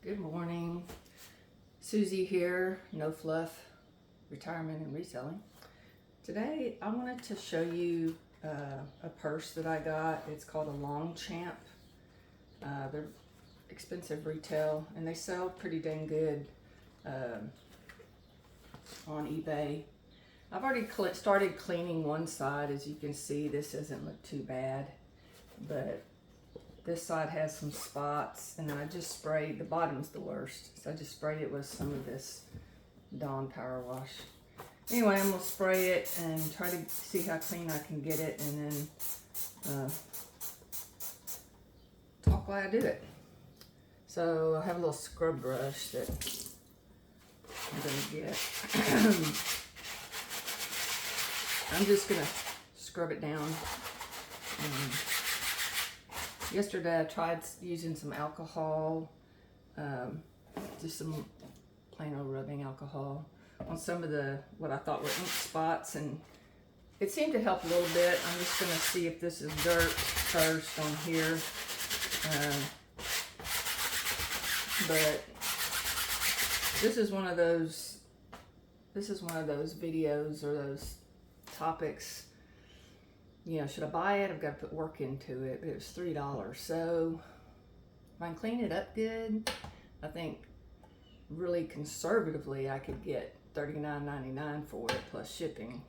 Good morning. Susie here, No Fluff, Retirement and Reselling. Today I wanted to show you a purse that I got. It's called a Longchamp. They're expensive retail and they sell pretty dang good on eBay. I've already started cleaning one side. As you can see, this doesn't look too bad, but this side has some spots, and then I just sprayed, the bottom's the worst, so I just sprayed it with some of this Dawn Power Wash. Anyway, I'm going to spray it and try to see how clean I can get it, and then talk while I do it. So I have a little scrub brush that I'm going to get. I'm just going to scrub it down. Yesterday I tried using some alcohol, just some plain old rubbing alcohol on some of the, what I thought were ink spots, and it seemed to help a little bit. I'm just going to see if this is dirt first on here, but this is one of those videos or those topics. You know, should I buy it? I've got to put work into it. But it was $3. So if I can clean it up good, I think really conservatively I could get $39.99 for it plus shipping.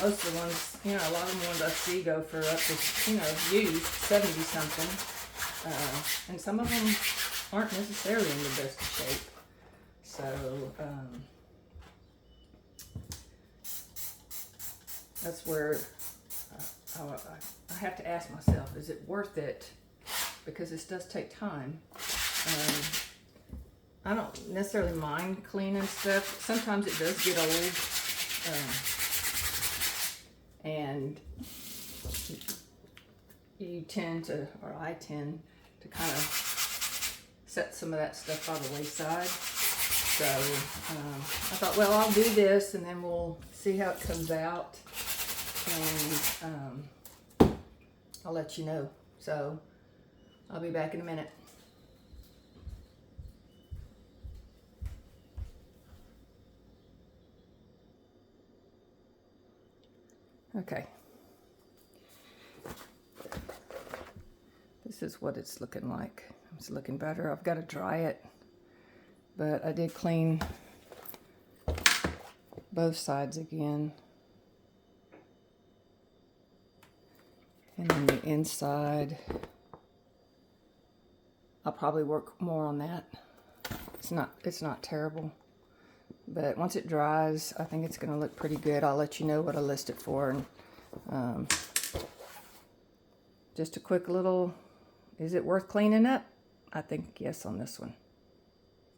Most of the ones, you know, a lot of the ones I see go for up to, you know, used 70 something. And some of them aren't necessarily in the best shape. So, that's where I have to ask myself, is it worth it? Because this does take time. I don't necessarily mind cleaning stuff. Sometimes it does get old. And you tend to, or I tend to kind of set some of that stuff by the wayside. So I thought, well, I'll do this and then we'll see how it comes out. And I'll let you know. So I'll be back in a minute. Okay. This is what it's looking like. It's looking better. I've got to dry it, but I did clean both sides again. And then the inside, I'll probably work more on that. It's not terrible, but once it dries, I think it's going to look pretty good. I'll let you know what I list it for. And just a quick little, is it worth cleaning up? I think yes on this one.